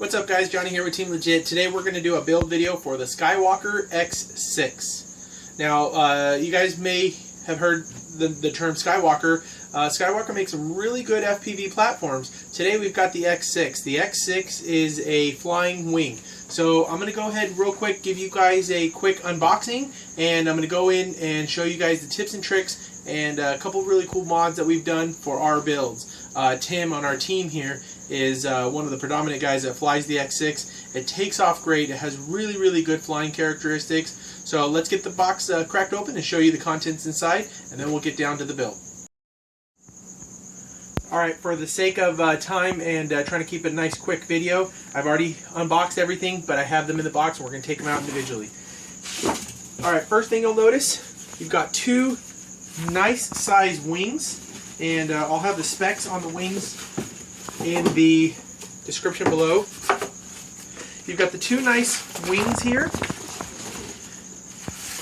What's up guys, Johnny here with Team Legit. Today we're going to do a build video for the Skywalker X6. Now you guys may have heard the term Skywalker. Skywalker makes some really good FPV platforms. Today we've got the X6. The X6 is a flying wing. So I'm going to go ahead real quick, give you guys a quick unboxing, and I'm going to go in and show you guys the tips and tricks and a couple really cool mods that we've done for our builds. Tim on our team here is one of the predominant guys that flies the X6. It takes off great. It has really good flying characteristics. So let's get the box cracked open and show you the contents inside, and then we'll get down to the build. Alright, for the sake of time and trying to keep it a nice quick video, I've already unboxed everything, but I have them in the box and we're going to take them out individually. Alright, first thing you'll notice, you've got two nice size wings, and I'll have the specs on the wings in the description below. You've got the two nice wings here.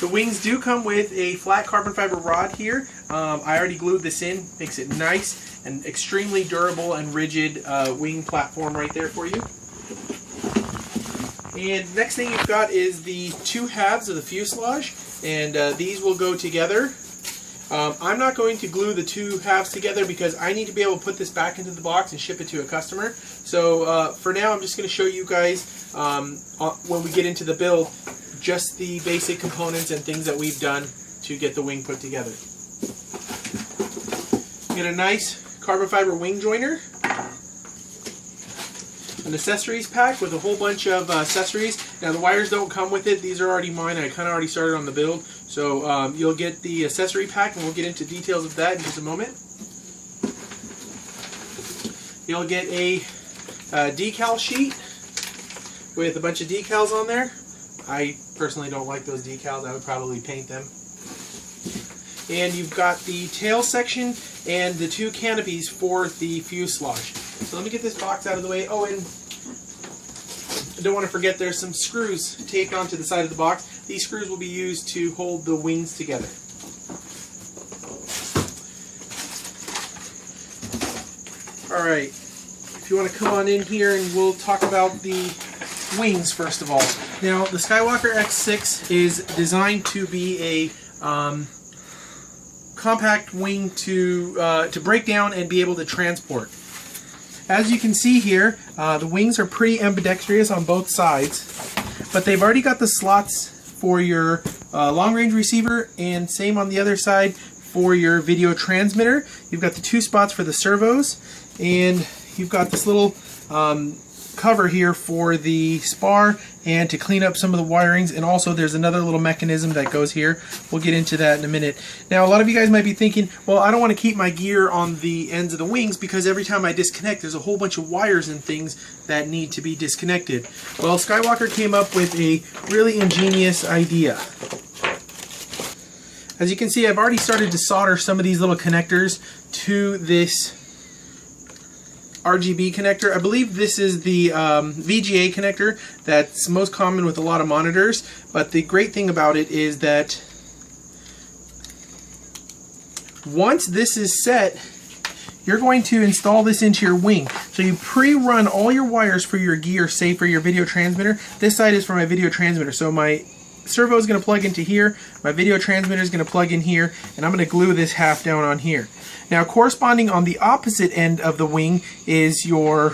The wings do come with a flat carbon fiber rod here. I already glued this in, makes it nice and extremely durable and rigid wing platform right there for you. And next thing you've got is the two halves of the fuselage, and these will go together. I'm not going to glue the two halves together because I need to be able to put this back into the box and ship it to a customer. So for now I'm just going to show you guys when we get into the build just the basic components and things that we've done to get the wing put together. Get a nice carbon fiber wing joiner, an accessories pack with a whole bunch of accessories. Now the wires don't come with it, these are already mine. I kind of already started on the build, so you'll get the accessory pack, and we'll get into details of that in just a moment. You'll get a decal sheet with a bunch of decals on there. I personally don't like those decals, I would probably paint them. And you've got the tail section and the two canopies for the fuselage. So let me get this box out of the way. Oh, and I don't want to forget there's some screws taped onto the side of the box. These screws will be used to hold the wings together. Alright, if you want to come on in here and we'll talk about the wings first of all. Now the Skywalker X6 is designed to be a compact wing to break down and be able to transport. As you can see here, the wings are pretty ambidextrous on both sides, but they've already got the slots for your long-range receiver, and same on the other side for your video transmitter. You've got the two spots for the servos, and you've got this little cover here for the spar and to clean up some of the wirings, and also there's another little mechanism that goes here. We'll get into that in a minute. Now a lot of you guys might be thinking, well, I don't want to keep my gear on the ends of the wings because every time I disconnect there's a whole bunch of wires and things that need to be disconnected. Well, Skywalker came up with a really ingenious idea. As you can see, I've already started to solder some of these little connectors to this RGB connector. I believe this is the VGA connector that's most common with a lot of monitors, but the great thing about it is that once this is set, you're going to install this into your wing. So you pre-run all your wires for your gear, say for your video transmitter. This side is for my video transmitter, so my servo is going to plug into here, my video transmitter is going to plug in here, and I'm going to glue this half down on here. Now corresponding on the opposite end of the wing is your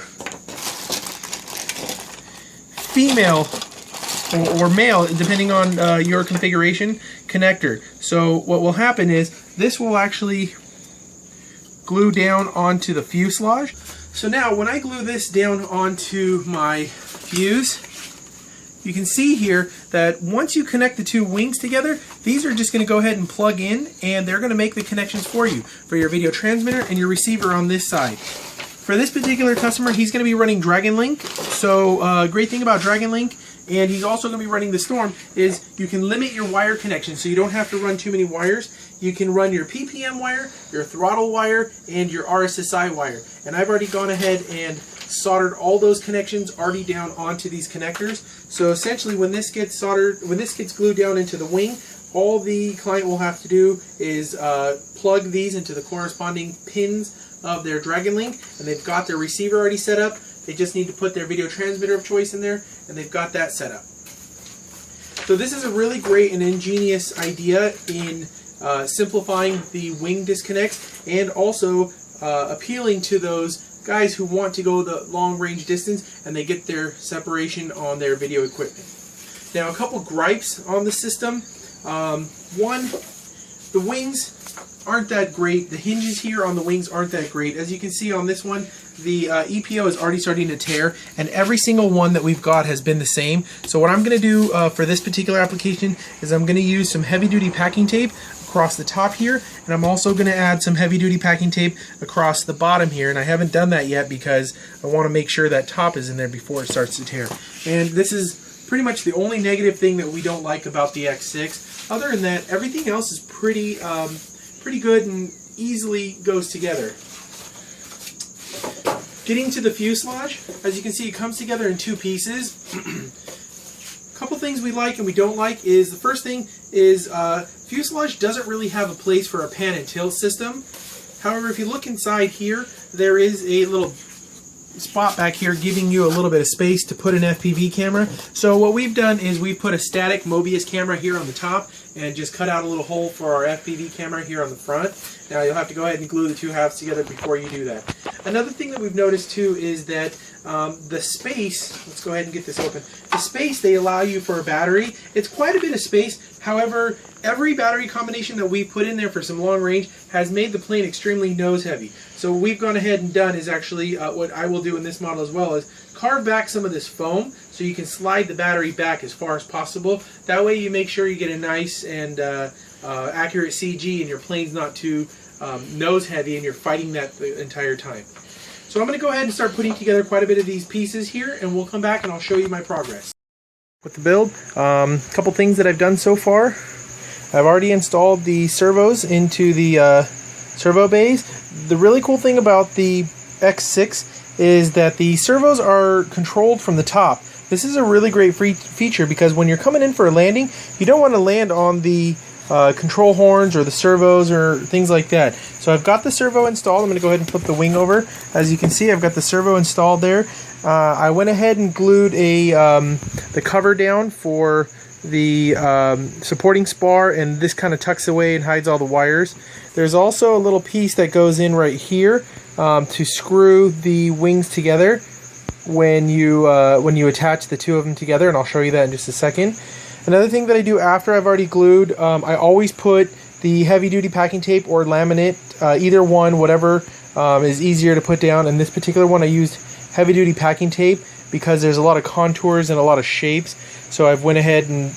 female or male, depending on your configuration, connector. So what will happen is this will actually glue down onto the fuselage. So now when I glue this down onto my fuse, you can see here that once you connect the two wings together, these are just going to go ahead and plug in, and they're going to make the connections for you for your video transmitter and your receiver on this side. For this particular customer, he's going to be running Dragon Link. So great thing about Dragon Link, and he's also going to be running the Storm, is you can limit your wire connection, so you don't have to run too many wires. You can run your PPM wire, your throttle wire, and your RSSI wire. And I've already gone ahead and soldered all those connections already down onto these connectors. So essentially when this gets soldered, when this gets glued down into the wing, all the client will have to do is plug these into the corresponding pins of their Dragon Link, and they've got their receiver already set up. They just need to put their video transmitter of choice in there, and they've got that set up. So this is a really great and ingenious idea in simplifying the wing disconnects, and also appealing to those guys who want to go the long range distance and they get their separation on their video equipment. Now, a couple gripes on the system. One, the wings aren't that great. The hinges here on the wings aren't that great. As you can see on this one, the EPO is already starting to tear, and every single one that we've got has been the same. So what I'm going to do for this particular application is I'm going to use some heavy-duty packing tape across the top here, and I'm also going to add some heavy-duty packing tape across the bottom here, and I haven't done that yet because I want to make sure that top is in there before it starts to tear. And this is pretty much the only negative thing that we don't like about the X6. Other than that, everything else is pretty good and easily goes together. Getting to the fuselage, as you can see, it comes together in two pieces. A couple things we like and we don't like is, the first thing is fuselage doesn't really have a place for a pan and tilt system. However, if you look inside here, there is a little spot back here giving you a little bit of space to put an FPV camera. So what we've done is we've put a static Mobius camera here on the top and just cut out a little hole for our FPV camera here on the front. Now you'll have to go ahead and glue the two halves together before you do that. Another thing that we've noticed too is that the space, let's go ahead and get this open, the space they allow you for a battery, it's quite a bit of space. However, every battery combination that we put in there for some long range has made the plane extremely nose heavy. So what we've gone ahead and done is actually, what I will do in this model as well, is carve back some of this foam so you can slide the battery back as far as possible. That way you make sure you get a nice and accurate CG and your plane's not too nose heavy and you're fighting that the entire time. So I'm going to go ahead and start putting together quite a bit of these pieces here, and we'll come back and I'll show you my progress. With the build, a couple things that I've done so far. I've already installed the servos into the servo bays. The really cool thing about the X6 is that the servos are controlled from the top. This is a really great feature because when you're coming in for a landing, you don't want to land on the control horns or the servos or things like that. So I've got the servo installed. I'm going to go ahead and flip the wing over. As you can see, I've got the servo installed there. I went ahead and glued the cover down for the supporting spar, and this kind of tucks away and hides all the wires. There's also a little piece that goes in right here to screw the wings together when you attach the two of them together, and I'll show you that in just a second. Another thing that I do after I've already glued, I always put the heavy-duty packing tape or laminate, either one, whatever is easier to put down. In this particular one, I used heavy-duty packing tape because there's a lot of contours and a lot of shapes. So I've went ahead and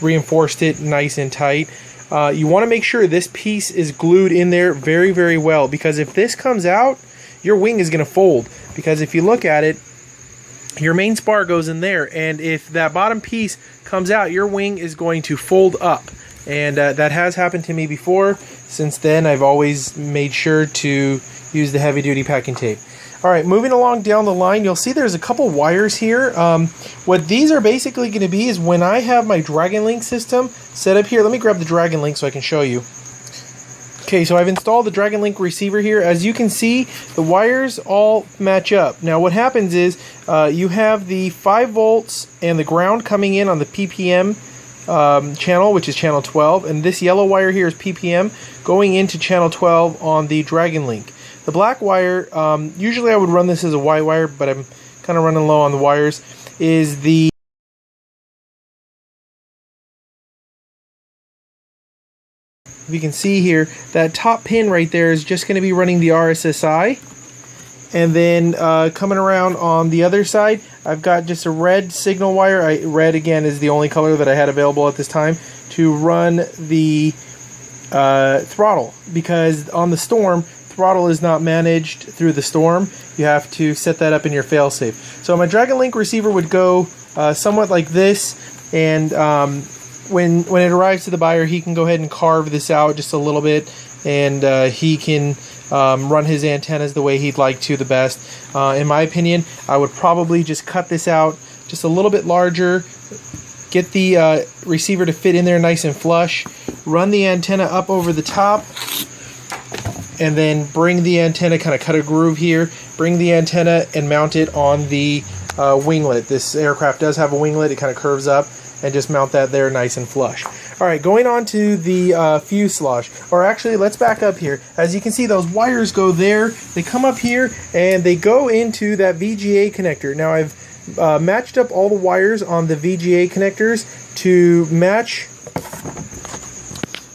reinforced it nice and tight. You want to make sure this piece is glued in there very, very well, because if this comes out, your wing is going to fold. Because if you look at it, your main spar goes in there, and if that bottom piece comes out, your wing is going to fold up. And that has happened to me before. Since then, I've always made sure to use the heavy-duty packing tape. Alright, moving along down the line, you'll see there's a couple wires here. What these are basically going to be is when I have my Dragon Link system set up here. Let me grab the Dragon Link so I can show you. Okay, so I've installed the Dragon Link receiver here. As you can see, the wires all match up. Now what happens is you have the 5 volts and the ground coming in on the PPM channel, which is channel 12, and this yellow wire here is PPM going into channel 12 on the Dragon Link. The black wire, usually I would run this as a white wire, but I'm kind of running low on the wires, is the you can see here, that top pin right there is just going to be running the RSSI. And then coming around on the other side, I've got just a red signal wire. Red, again, is the only color that I had available at this time to run the throttle. Because on the Storm, throttle is not managed through the Storm. You have to set that up in your failsafe. So my Dragon Link receiver would go somewhat like this, and when it arrives to the buyer, he can go ahead and carve this out just a little bit, and he can run his antennas the way he'd like to the best. In my opinion, I would probably just cut this out just a little bit larger, get the receiver to fit in there nice and flush, run the antenna up over the top, and then bring the antenna, kind of cut a groove here, bring the antenna and mount it on the winglet. This aircraft does have a winglet. It kind of curves up, and just mount that there nice and flush. Alright, going on to the fuselage. Or actually, let's back up here. As you can see, those wires go there, they come up here, and they go into that VGA connector. Now I've matched up all the wires on the VGA connectors to match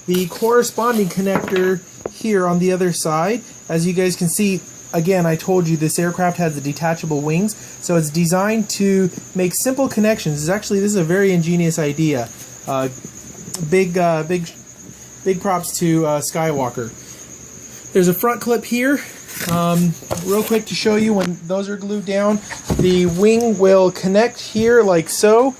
the corresponding connector here on the other side. As you guys can see, again, I told you this aircraft has the detachable wings, so it's designed to make simple connections. This is a very ingenious idea. Big props to Skywalker. There's a front clip here. Real quick to show you, when those are glued down, the wing will connect here like so,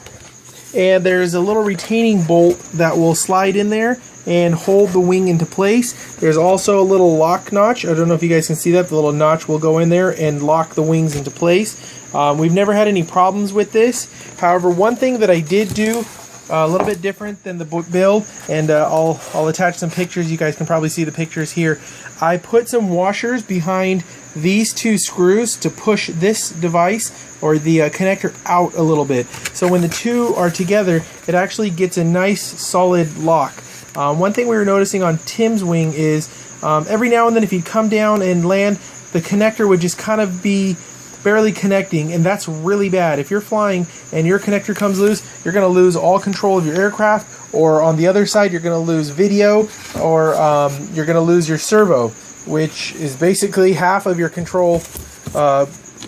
and there's a little retaining bolt that will slide in there and hold the wing into place. There's also a little lock notch. I don't know if you guys can see that. The little notch will go in there and lock the wings into place. We've never had any problems with this. However, one thing that I did do a little bit different than the build, and I'll attach some pictures. You guys can probably see the pictures here. I put some washers behind these two screws to push this device or the connector out a little bit. So when the two are together, it actually gets a nice solid lock. One thing we were noticing on Tim's wing is every now and then if he'd come down and land, the connector would just kind of be barely connecting, and that's really bad. If you're flying and your connector comes loose, you're going to lose all control of your aircraft, or on the other side, you're going to lose video, or you're going to lose your servo, which is basically half of your control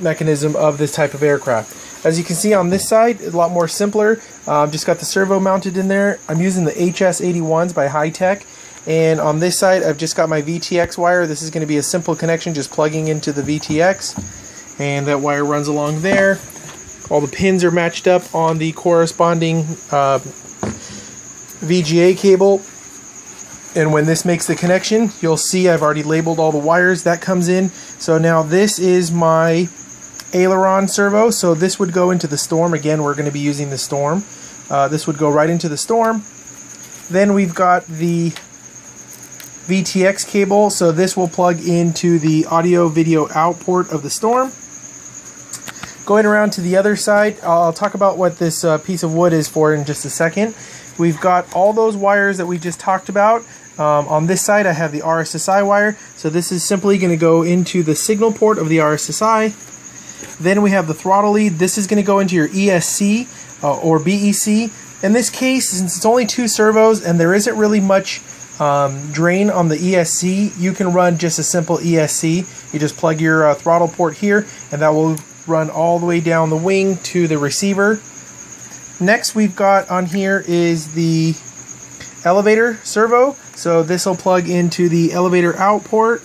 mechanism of this type of aircraft. As you can see on this side, it's a lot more simpler. Just got the servo mounted in there. I'm using the HS81s by Hi-Tech. And on this side, I've just got my VTX wire. This is going to be a simple connection, just plugging into the VTX. And that wire runs along there. All the pins are matched up on the corresponding VGA cable. And when this makes the connection, you'll see I've already labeled all the wires that comes in. So now this is my aileron servo. So this would go into the Storm. Again, we're going to be using the Storm. This would go right into the Storm. Then we've got the VTX cable. So this will plug into the audio video out port of the Storm. Going around to the other side, I'll talk about what this piece of wood is for in just a second. We've got all those wires that we just talked about. On this side, I have the RSSI wire. So this is simply going to go into the signal port of the RSSI. Then we have the throttle lead. This is going to go into your ESC or BEC. In this case, since it's only two servos and there isn't really much drain on the ESC, you can run just a simple ESC. You just plug your throttle port here, and that will run all the way down the wing to the receiver. Next we've got on here is the elevator servo. So this will plug into the elevator out port.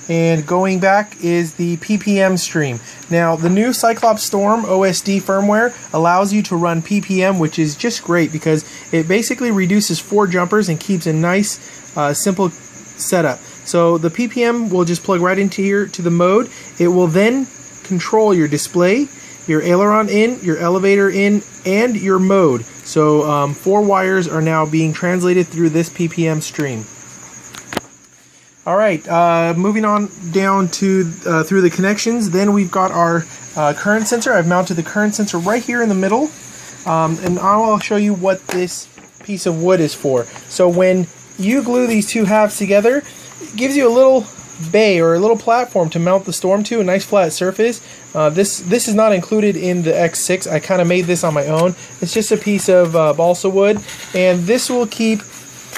And going back is the PPM stream. Now the new Cyclops Storm OSD firmware allows you to run PPM, which is just great because it basically reduces 4 jumpers and keeps a nice simple setup. So the PPM will just plug right into here to the mode. It will then control your display, your aileron in, your elevator in, and your mode. So 4 wires are now being translated through this PPM stream. Alright, moving on down to through the connections. Then we've got our current sensor. I've mounted the current sensor right here in the middle. And I'll show you what this piece of wood is for. So when you glue these two halves together, it gives you a little bay or a little platform to mount the Storm to, a nice flat surface. This is not included in the X6. I kind of made this on my own. It's just a piece of balsa wood, and this will keep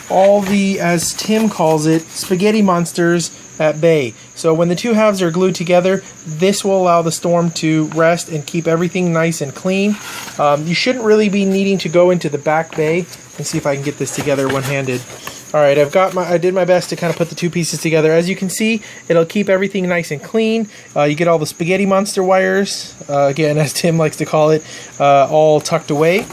all the, as Tim calls it, spaghetti monsters at bay. So when the two halves are glued together, this will allow the Storm to rest and keep everything nice and clean. You shouldn't really be needing to go into the back bay. Let's see if I can get this together one-handed. Alright, I did my best to kind of put the two pieces together. As you can see, it'll keep everything nice and clean. You get all the spaghetti monster wires, again, as Tim likes to call it, all tucked away.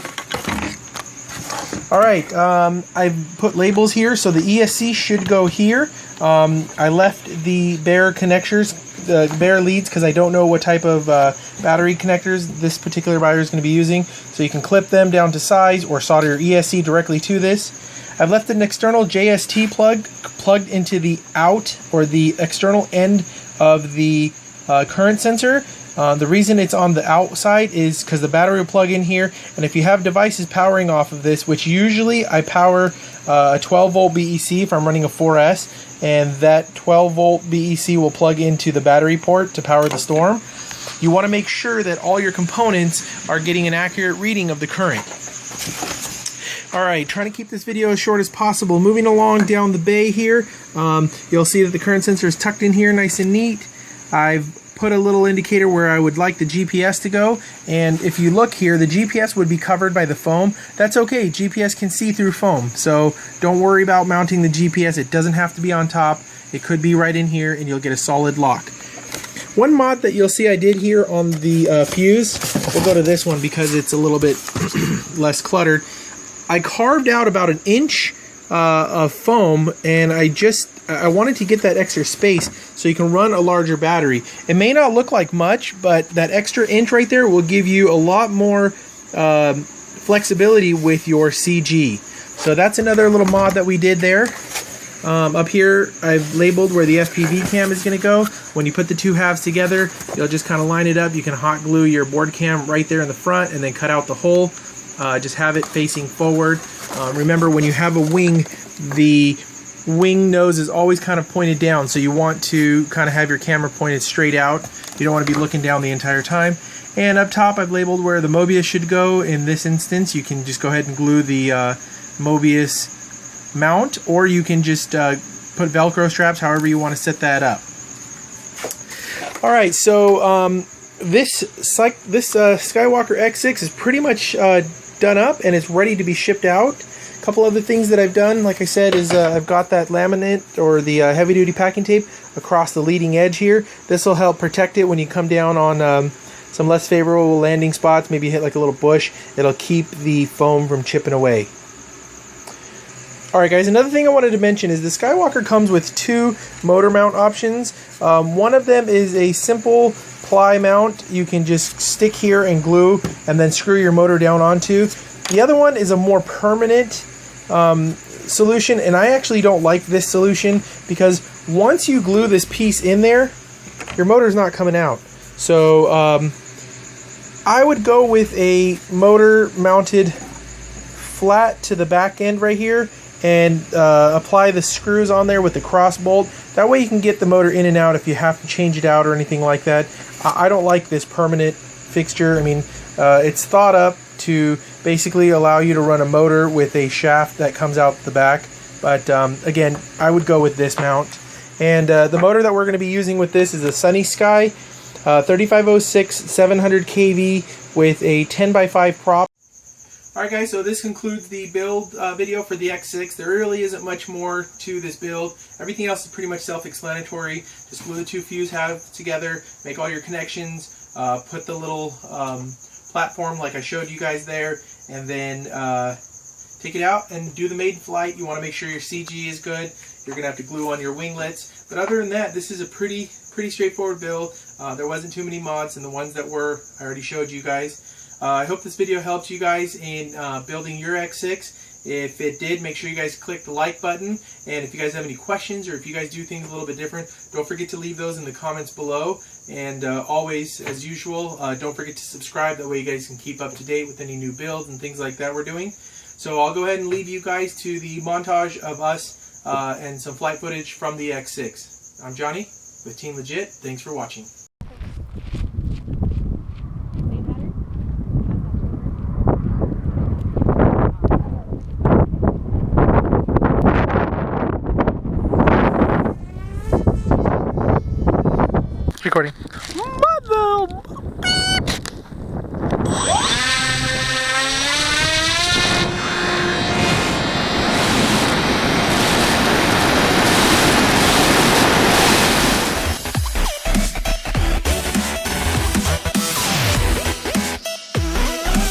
Alright, I've put labels here, so the ESC should go here. I left the bare connectors, the bare leads, because I don't know what type of battery connectors this particular buyer is going to be using. So you can clip them down to size or solder your ESC directly to this. I've left an external JST plug plugged into the out or the external end of the current sensor. The reason it's on the outside is because the battery will plug in here, and if you have devices powering off of this, which usually I power a 12 volt BEC if I'm running a 4S, and that 12 volt BEC will plug into the battery port to power the Storm. You want to make sure that all your components are getting an accurate reading of the current. Alright, trying to keep this video as short as possible. Moving along down the bay here, you'll see that the current sensor is tucked in here nice and neat. I've put a little indicator where I would like the GPS to go, and if you look here, the GPS would be covered by the foam. That's okay, GPS can see through foam, so don't worry about mounting the GPS. It doesn't have to be on top. It could be right in here and you'll get a solid lock. One mod that you'll see I did here on the fuse, we'll go to this one because it's a little bit less cluttered. I carved out about 1 inch of foam, and I wanted to get that extra space so you can run a larger battery. It may not look like much, but that extra inch right there will give you a lot more flexibility with your CG. So that's another little mod that we did there. Up here I've labeled where the FPV cam is going to go. When you put the two halves together, you'll just kind of line it up. You can hot glue your board cam right there in the front and then cut out the hole. Just have it facing forward. Remember, when you have a wing, the wing nose is always kind of pointed down, so you want to kind of have your camera pointed straight out. You don't want to be looking down the entire time. And up top I've labeled where the Mobius should go. In this instance, you can just go ahead and glue the Mobius mount, or you can just put Velcro straps, however you want to set that up. Alright, so this Skywalker X6 is pretty much done up and it's ready to be shipped out. A couple other things that I've done, like I said, is I've got that laminate or the heavy duty packing tape across the leading edge here. This will help protect it when you come down on some less favorable landing spots, maybe hit like a little bush. It'll keep the foam from chipping away. Alright guys, another thing I wanted to mention is the Skywalker comes with 2 motor mount options. One of them is a simple ply mount you can just stick here and glue and then screw your motor down onto. The other one is a more permanent solution, and I actually don't like this solution because once you glue this piece in there, your motor's not coming out. So I would go with a motor mounted flat to the back end right here and apply the screws on there with the cross bolt. That way you can get the motor in and out if you have to change it out or anything like that. I don't like this permanent fixture. I mean, it's thought up to basically allow you to run a motor with a shaft that comes out the back. But again, I would go with this mount. And the motor that we're going to be using with this is a Sunny Sky 3506 700 kV with a 10x5 prop. Alright guys, so this concludes the build video for the X6. There really isn't much more to this build. Everything else is pretty much self-explanatory. Just glue the 2 fuse halves together, make all your connections, put the little platform like I showed you guys there, and then take it out and do the maiden flight. You want to make sure your CG is good. You're going to have to glue on your winglets. But other than that, this is a pretty straightforward build. There wasn't too many mods, and the ones that were, I already showed you guys. I hope this video helped you guys in building your X6. If it did, make sure you guys click the like button. And if you guys have any questions or if you guys do things a little bit different, don't forget to leave those in the comments below. And always, as usual, don't forget to subscribe. That way you guys can keep up to date with any new builds and things like that we're doing. So I'll go ahead and leave you guys to the montage of us and some flight footage from the X6. I'm Johnny with Team Legit. Thanks for watching. Recording.